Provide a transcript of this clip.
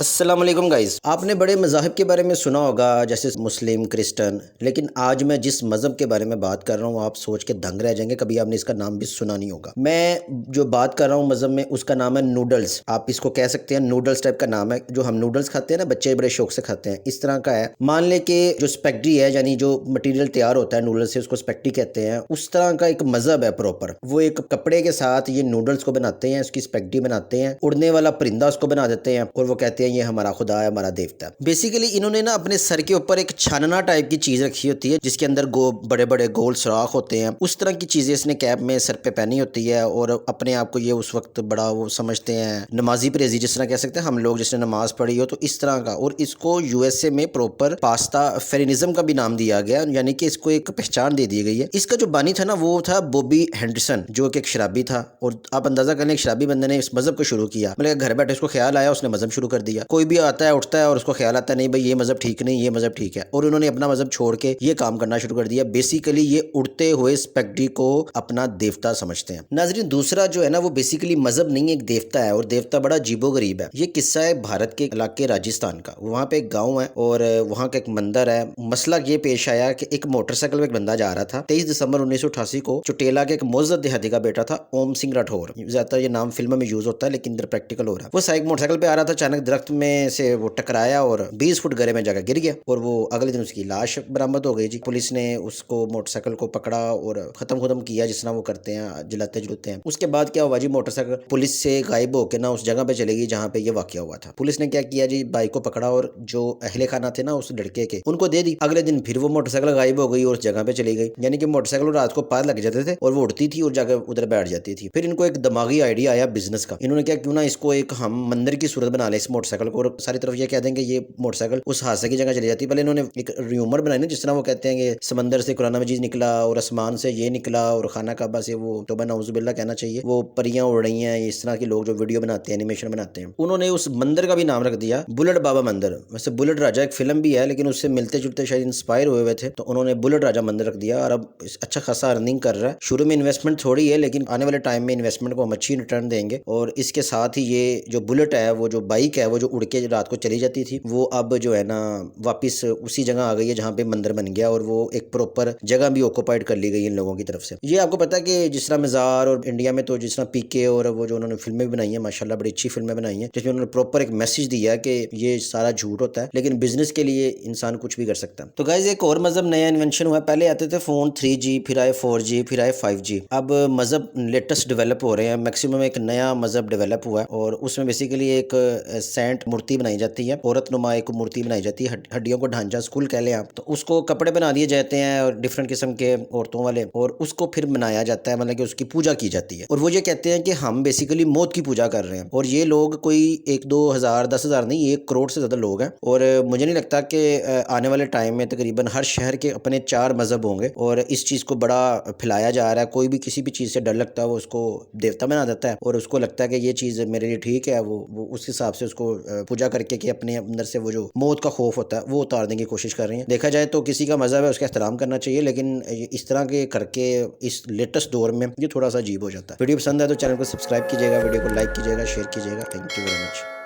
السلام علیکم گائز، آپ نے بڑے مذاہب کے بارے میں سنا ہوگا جیسے مسلم کرسچن، لیکن آج میں جس مذہب کے بارے میں بات کر رہا ہوں آپ سوچ کے دنگ رہ جائیں گے، کبھی آپ نے اس کا نام بھی سنا نہیں ہوگا۔ میں جو بات کر رہا ہوں مذہب میں اس کا نام ہے نوڈلز، آپ اس کو کہہ سکتے ہیں نوڈلز ٹائپ کا نام ہے۔ جو ہم نوڈلز کھاتے ہیں نا، بچے بڑے شوق سے کھاتے ہیں، اس طرح کا ہے۔ مان لے کہ جو اسپیگٹی ہے، یعنی جو مٹیریل تیار ہوتا ہے نوڈلز سے، اس کو اسپیگٹی کہتے ہیں، اس طرح کا ایک مذہب ہے پراپر۔ وہ ایک کپڑے کے ساتھ یہ نوڈلز کو بناتے ہیں، اس کی اسپیگٹی بناتے ہیں، اڑنے والا پرندہ اس کو بنا دیتے ہیں اور وہ کہتے ہیں یہ ہمارا خدا ہے، ہمارا دیوتا ہے۔ بیسیکلی انہوں نے نا اپنے سر کے اوپر ایک چھاننا ٹائپ کی چیز رکھی ہوتی ہے جس کے اندر بڑے بڑے گول سوراخ ہوتے ہیں، اس طرح کی چیزیں اس نے کیپ میں سر پہ پہنی ہوتی ہے، اور اپنے آپ کو یہ اس وقت بڑا وہ سمجھتے ہیں، نمازی پریزی جس طرح کہہ سکتے ہیں ہم لوگ، جس نے نماز پڑھی ہو تو اس طرح کا۔ اور اس کو یو ایس اے میں پروپر پاستا فیرینزم کا بھی نام دیا گیا، یعنی کہ اس کو ایک پہچان دے دی گئی ہے۔ اس کا جو بانی تھا نا وہ تھا بوبی ہینڈرسن، جو کہ ایک شرابی تھا، اور آپ اندازہ کر لیں ایک شرابی بندے نے اس مذہب کو شروع کیا، مطلب گھر بیٹھے اس کو خیال آیا، اس نے مذہب شروع کر دیا۔ کوئی بھی آتا ہے اٹھتا ہے اور اس کو خیال آتا ہے نہیں بھائی یہ مذہب ٹھیک نہیں، یہ مذہب ٹھیک ہے، اور انہوں نے اپنا مذہب چھوڑ کے یہ کام کرنا شروع کر دیا۔ بیسیکلی یہ اڑتے ہوئے اسپیگٹی کو اپنا دیوتا سمجھتے ہیں۔ ناظرین، دوسرا جو ہے نا وہ بیسیکلی مذہب نہیں ہے، ایک دیوتا ہے، اور دیوتا بڑا عجیب و غریب ہے۔ یہ قصہ ہے بھارت کے علاقے راجستھان کا۔ وہاں پہ ایک گاؤں ہے اور وہاں کا ایک مندر ہے۔ مسئلہ یہ پیش آیا کہ ایک موٹر سائیکل پہ ایک بندہ جا رہا تھا 23 دسمبر 1988 کو، چٹیلا کے ایک معزز دیہاتی کا بیٹا تھا اوم سنگھ راٹھور، زیادہ تر یہ نام فلموں میں یوز ہوتا ہے لیکن ادھر پریکٹیکل ہو رہا ہے۔ وہ موٹر سائیکل پہ آ رہا تھا، اچانک درخت میں سے وہ ٹکرایا اور 20 فٹ گہرے میں جا کے گر گیا، اور وہ اگلے دن اس کی لاش برآمد ہو گئی جی۔ پولیس نے اس کو موٹر سائیکل کو پکڑا اور ختم کیا جس طرح وہ کرتے ہیں، جلاتے جلوتے ہیں۔ اس کے بعد کیا ہوا جی، موٹر سائیکل پولیس سے غائب ہو کے نا اس جگہ پہ چلے گئی جہاں پہ یہ واقعہ ہوا تھا۔ پولیس نے کیا کیا جی، بائک کو پکڑا اور جو اہل خانہ تھے نا اس لڑکے کے، ان کو دے دی۔ اگلے دن پھر وہ موٹر سائیکل غائب ہو گئی اور اس جگہ پہ چلی گئی، یعنی کہ موٹر سائیکل رات کو پار لگ جاتے تھے اور وہ اڑتی تھی اور جا کے ادھر بیٹھ جاتی تھی۔ پھر ان کو ایک دماغی آئیڈیا آیا بزنس کا، انہوں نے کیا کیوں نہ اس کو ایک ہم مندر کی صورت بنا لیں اس موٹر سائیکل کو، اور ساری طرف یہ کہہ دیں کہ یہ موٹر سائیکل اس حادثے کی جگہ چلی جاتی ہے۔ پہلے انہوں نے ایک ریومر بنائی نا، جس طرح وہ کہتے ہیں کہ سمندر سے قرآن مجید نکلا اور آسمان سے یہ نکلا اور خانہ کعبہ سے وہ توبہ نعوذ باللہ کہنا چاہیے وہ پریاں اڑ رہی ہیں، اس طرح کے لوگ جو ویڈیو بناتے ہیں، اینیمیشن بناتے ہیں، انہوں نے اس مندر کا بھی نام رکھ دیا بلٹ بابا مندر۔ ویسے بلٹ راجا ایک فلم بھی ہے لیکن اس سے ملتے جلتے شاید انسپائر ہوئے تھے، تو انہوں نے بلٹ راجا مندر رکھ دیا، اور اب اچھا خاصا ارننگ کر رہا ہے۔ شروع میں انویسٹمنٹ تھوڑی ہے لیکن آنے والے ٹائم میں انویسٹمنٹ کو ہم اچھی ریٹرن دیں گے، اور اس کے ساتھ ہی یہ جو بلٹ ہے، وہ جو بائک ہے، وہ جو اڑ کے رات کو چلی جاتی تھی، وہ اب جو ہے نا واپس اسی جگہ آ گئی ہے جہاں پہ مندر بن گیا، اور وہ ایک پروپر جگہ بھی آکوپائڈ کر لی گئی ان لوگوں کی طرف سے۔ یہ آپ کو پتا ہے کہ جس طرح مزار اور انڈیا میں تو جس طرح پی کے اور وہ جو انہوں نے فلمیں بنائی ہیں ماشاءاللہ بڑی اچھی فلمیں بنائی ہیں، جس میں انہوں نے پروپر ایک میسج دیا ہے کہ یہ سارا جھوٹ ہوتا ہے لیکن بزنس کے لیے انسان کچھ بھی کر سکتا ہے۔ تو گائز ایک اور مذہب نیا انوینشن ہوا ہے، پہلے آتے تھے فون 3G، پھر آئے 4G، پھر آئے 5G، اب مذہب لیٹسٹ ڈیولپ ہو رہے ہیں۔ میکسیمم ایک نیا مذہب ڈیولپ ہوا ہے اور اس میں بیسیکلی ایک سینٹ مورتی بنائی جاتی ہے، عورت نما ایک مورتی بنائی جاتی ہے، ہڈیوں کو ڈھانچہ اسکول کہہ لیں آپ، تو اس کو کپڑے بنا دیے جاتے ہیں اور ڈفرینٹ قسم کے عورتوں والے، اور اس کو پھر منایا جاتا ہے، مطلب کہ اس کی پوجا کی جاتی ہے، اور وہ یہ کہتے ہیں کہ ہم بیسیکلی موت کی پوجا کر رہے ہیں۔ اور یہ لوگ کوئی 1-2 ہزار 10,000 نہیں، 1 کروڑ سے زیادہ لوگ ہیں، اور مجھے نہیں لگتا کہ آنے والے ٹائم میں تقریباً ہر شہر کے اپنے 4 مذہب ہوں گے، اور اس چیز کو بڑا پھیلایا جا رہا ہے۔ کوئی بھی کسی بھی چیز سے ڈر لگتا ہے وہ اس کو دیوتا بنا دیتا ہے، اور اس کو لگتا ہے کہ یہ چیز میرے لیے ٹھیک ہے، وہ اس حساب سے اس کو پوجا کر کے کہ اپنے اندر سے وہ جو موت کا خوف ہوتا ہے وہ اتارنے کی کوشش کر رہی ہیں۔ دیکھا جائے تو کسی کا مذہب ہے اس کا احترام کرنا چاہیے، لیکن اس طرح کے کر کے اس لیٹسٹ دور میں یہ تھوڑا سا عجیب ہو جاتا ہے۔ ویڈیو پسند ہے تو چینل کو سبسکرائب کیجیے گا، ویڈیو کو لائک کیجیے گا، شیئر کیجیے گا۔ Thank you very much.